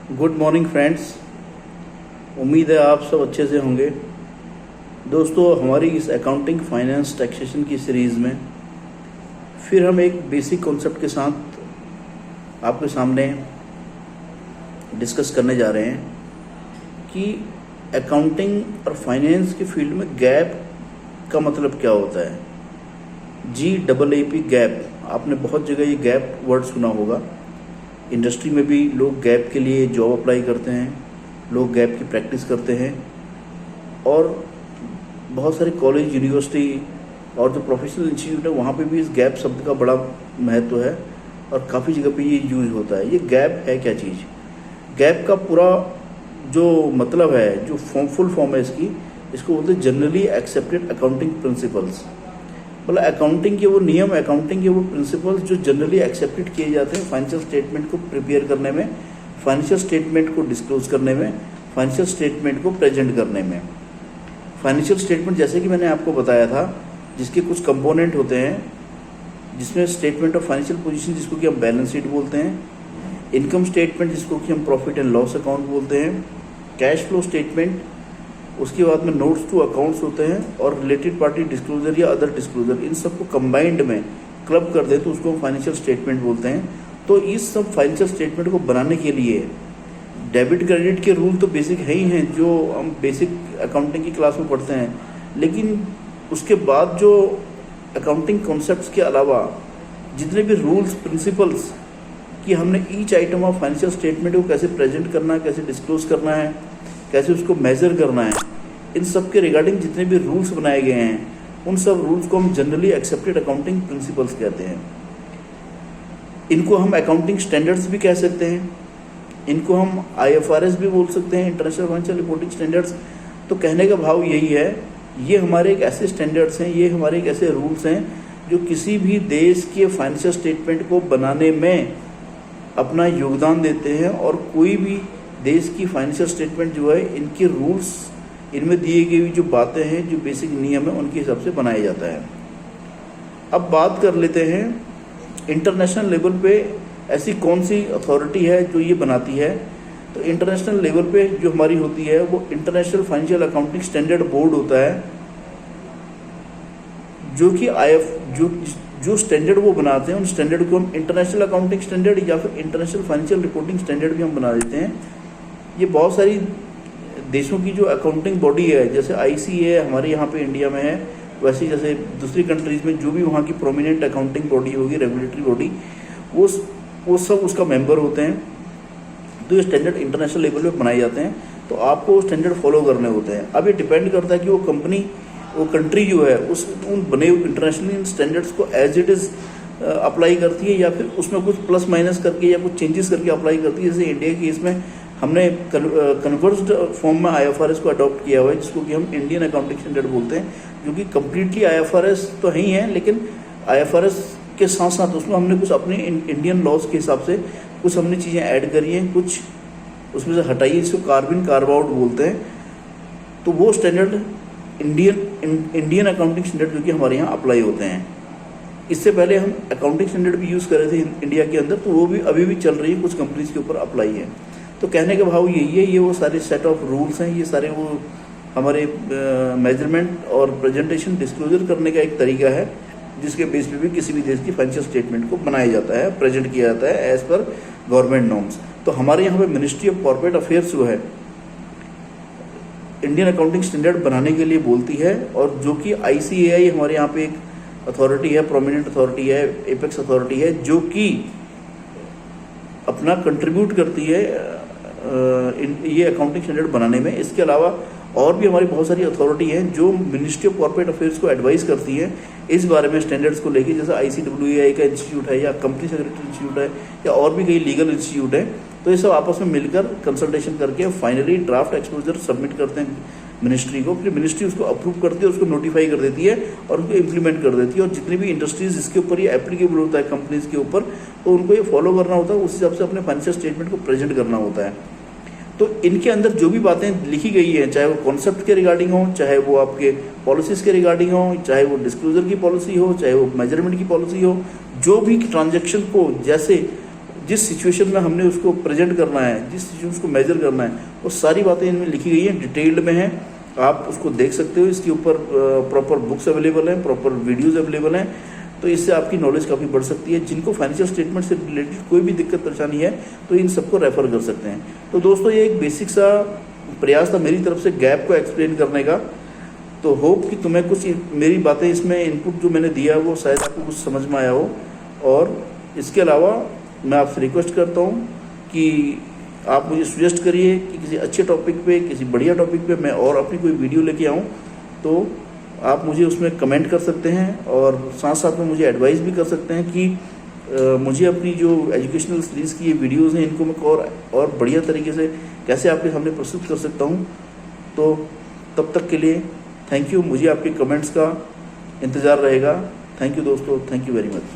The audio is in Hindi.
Good morning friends. उम्मीद है आप सब अच्छे से होंगे। दोस्तों, हमारी इस अकाउंटिंग फाइनेंस टैक्सेशन की सीरीज़ में फिर हम एक बेसिक कॉन्सेप्ट के साथ आपके सामने डिस्कस करने जा रहे हैं कि अकाउंटिंग और फाइनेंस के फील्ड में गैप का मतलब क्या होता है। GAAP गैप, आपने बहुत जगह ये गैप वर्ड सुना होगा। इंडस्ट्री में भी लोग गैप के लिए जॉब अप्लाई करते हैं, लोग गैप की प्रैक्टिस करते हैं और बहुत सारे कॉलेज, यूनिवर्सिटी और जो प्रोफेशनल इंस्टीट्यूट है वहाँ पे भी इस गैप शब्द का बड़ा महत्व है और काफ़ी जगह पे ये यूज होता है। ये गैप है क्या चीज़? गैप का पूरा जो मतलब है, जो फुल फॉर्म है इसको बोलते हैं जनरली एक्सेप्टेड अकाउंटिंग प्रिंसिपल्स। मतलब अकाउंटिंग के वो नियम, अकाउंटिंग के वो प्रिंसिपल्स जो जनरली एक्सेप्टेड किए जाते हैं फाइनेंशियल स्टेटमेंट को प्रिपेयर करने में, फाइनेंशियल स्टेटमेंट को डिस्क्लोज करने में, फाइनेंशियल स्टेटमेंट को प्रेजेंट करने में। फाइनेंशियल स्टेटमेंट जैसे कि मैंने आपको बताया था, जिसके कुछ कंपोनेंट होते हैं, जिसमें स्टेटमेंट ऑफ फाइनेंशियल पोजीशन जिसको कि हम बैलेंस शीट बोलते हैं, इनकम स्टेटमेंट जिसको कि हम प्रॉफिट एंड लॉस अकाउंट बोलते हैं, कैश फ्लो स्टेटमेंट, उसके बाद में नोट्स टू अकाउंट्स होते हैं और रिलेटेड पार्टी डिस्क्लोजर या अदर डिस्क्लोजर, इन सबको कंबाइंड में क्लब कर दे तो उसको हम फाइनेंशियल स्टेटमेंट बोलते हैं। तो इस सब फाइनेंशियल स्टेटमेंट को बनाने के लिए डेबिट क्रेडिट के रूल तो बेसिक है ही हैं, जो हम बेसिक अकाउंटिंग की क्लास में पढ़ते हैं, लेकिन उसके बाद जो अकाउंटिंग कॉन्सेप्ट्स के अलावा जितने भी रूल्स, प्रिंसिपल्स कि हमने each item of financial statement को कैसे प्रेजेंट करना है, कैसे डिस्क्लोज करना है, कैसे उसको मेजर करना है, इन सब के रिगार्डिंग जितने भी रूल्स बनाए गए हैं, उन सब रूल्स को हम जनरली एक्सेप्टेड अकाउंटिंग प्रिंसिपल्स कहते हैं। इनको हम अकाउंटिंग स्टैंडर्ड्स भी कह सकते हैं, इनको हम IFRS भी बोल सकते हैं, इंटरनेशनल फाइनेंशियल रिपोर्टिंग स्टैंडर्ड्स। तो कहने का भाव यही है, ये हमारे एक ऐसे स्टैंडर्ड्स हैं, ये हमारे एक ऐसे रूल्स हैं जो किसी भी देश के फाइनेंशियल स्टेटमेंट को बनाने में अपना योगदान देते हैं और कोई भी देश की फाइनेंशियल स्टेटमेंट जो है, इनके रूल्स, इनमें दिए गई जो बातें हैं, जो बेसिक नियम है, उनके हिसाब से बनाया जाता है। अब बात कर लेते हैं इंटरनेशनल लेवल पे ऐसी कौन सी अथॉरिटी है जो ये बनाती है। तो इंटरनेशनल लेवल पे जो हमारी होती है वो international financial accounting standard board होता है, जो कि जो स्टैंडर्ड वो बनाते हैं, उन स्टैंडर्ड को हम इंटरनेशनल अकाउंटिंग स्टैंडर्ड या फिर इंटरनेशनल फाइनेंशियल रिपोर्टिंग स्टैंडर्ड भी हम बना देते हैं। ये बहुत सारी देशों की जो अकाउंटिंग बॉडी है, जैसे ICA हमारे यहाँ पे इंडिया में है, वैसे जैसे दूसरी कंट्रीज में जो भी वहाँ की प्रोमिनेंट अकाउंटिंग बॉडी होगी, रेगुलेटरी बॉडी, वो सब उसका मेंबर होते हैं। तो ये स्टैंडर्ड इंटरनेशनल लेवल पे बनाए जाते हैं, तो आपको वो स्टैंडर्ड फॉलो करने होते हैं। अब ये डिपेंड करता है कि वो कंट्री जो है उन बने हुए इंटरनेशनल स्टैंडर्ड्स को एज इट इज़ अप्लाई करती है या फिर उसमें कुछ प्लस माइनस करके या कुछ चेंजेस करके अप्लाई करती है। जैसे इंडिया के इसमें हमने कन्वर्स्ड फॉर्म में IFRS को अडॉप्ट किया हुआ है, जिसको कि हम इंडियन अकाउंटिंग स्टैंडर्ड बोलते हैं, जो कि कम्प्लीटली IFRS तो है ही है, लेकिन IFRS के साथ साथ उसमें हमने कुछ अपने इंडियन लॉज के हिसाब से कुछ हमने चीज़ें ऐड करी हैं, कुछ उसमें से हटाई है, जिसको कार्व आउट बोलते हैं। तो वो स्टैंडर्ड इंडियन अकाउंटिंग स्टैंडर्ड जो कि हमारे यहाँ अप्लाई होते हैं। इससे पहले हम अकाउंटिंग स्टैंडर्ड भी यूज़ कर रहे थे इंडिया के अंदर, तो वो भी अभी भी चल रही है, कुछ कंपनीज के ऊपर अप्लाई है। तो कहने का भाव यही है, ये वो सारे सेट ऑफ रूल्स हैं, ये सारे वो हमारे मेजरमेंट और प्रेजेंटेशन, डिस्क्लोजर करने का एक तरीका है, जिसके बेस पे भी किसी भी देश की फाइनेंशियल स्टेटमेंट को बनाया जाता है, प्रेजेंट किया जाता है एज पर गवर्नमेंट नॉर्म्स। तो हमारे यहाँ पे मिनिस्ट्री ऑफ कॉर्पोरेट अफेयर्स जो है इंडियन अकाउंटिंग स्टैंडर्ड बनाने के लिए बोलती है, और जो कि ICAI हमारे यहाँ पे एक अथॉरिटी है, प्रोमिनेंट अथॉरिटी है, एपेक्स अथॉरिटी है, जो कि अपना कंट्रीब्यूट करती है ये अकाउंटिंग स्टैंडर्ड बनाने में। इसके अलावा और भी हमारी बहुत सारी अथॉरिटी हैं जो मिनिस्ट्री ऑफ कॉर्पोरेट अफेयर्स को एडवाइस करती है इस बारे में स्टैंडर्ड्स को लेके, जैसे ICWAI का इंस्टीट्यूट है या कंपनी सेक्रेटरी इंस्टीट्यूट है या और भी कई लीगल इंस्टीट्यूट है। तो ये सब आपस में मिलकर कंसल्टेशन करके फाइनली ड्राफ्ट एक्सपोजर सबमिट करते हैं मिनिस्ट्री को, फिर मिनिस्ट्री उसको अप्रूव करती है, उसको नोटिफाई कर देती है और उसको इम्प्लीमेंट कर देती है। और जितनी भी इंडस्ट्रीज इसके ऊपर ये एप्लीकेबल होता है कंपनीज के ऊपर, तो उनको ये फॉलो करना होता है, उस हिसाब से अपने फाइनेंशियल स्टेटमेंट को प्रेजेंट करना होता है। तो इनके अंदर जो भी बातें लिखी गई हैं, चाहे वो कॉन्सेप्ट के रिगार्डिंग हो, चाहे वो आपके पॉलिसीज़ के रिगार्डिंग हो, चाहे वो डिस्क्लोजर की पॉलिसी हो, चाहे वो मेजरमेंट की पॉलिसी हो, जो भी ट्रांजैक्शन को जैसे जिस सिचुएशन में हमने उसको प्रेजेंट करना है, जिस सिचुएशन को मेजर करना है, वो सारी बातें इनमें लिखी गई हैं, डिटेल्ड में हैं। आप उसको देख सकते हो। इसके ऊपर प्रॉपर बुक्स अवेलेबल हैं, प्रॉपर वीडियोज़ अवेलेबल हैं, तो इससे आपकी नॉलेज काफ़ी बढ़ सकती है। जिनको फाइनेंशियल स्टेटमेंट से रिलेटेड कोई भी दिक्कत परेशानी है तो इन सबको रेफर कर सकते हैं। तो दोस्तों ये एक बेसिक सा प्रयास था मेरी तरफ से गैप को एक्सप्लेन करने का। तो होप कि तुम्हें कुछ मेरी बातें इसमें इनपुट जो मैंने दिया वो शायद आपको कुछ समझ में आया हो। और इसके अलावा मैं आपसे रिक्वेस्ट करता हूँ कि आप मुझे सजेस्ट करिए कि किसी अच्छे टॉपिक पे, किसी बढ़िया टॉपिक पे मैं और अपनी कोई वीडियो लेके आऊँ। तो आप मुझे उसमें कमेंट कर सकते हैं और साथ साथ में मुझे एडवाइस भी कर सकते हैं कि मुझे अपनी जो एजुकेशनल सीरीज़ की ये वीडियोज़ हैं इनको मैं और बढ़िया तरीके से कैसे आपके सामने प्रस्तुत कर सकता हूँ। तो तब तक के लिए थैंक यू। मुझे आपके कमेंट्स का इंतज़ार रहेगा। थैंक यू दोस्तों, थैंक यू वेरी मच।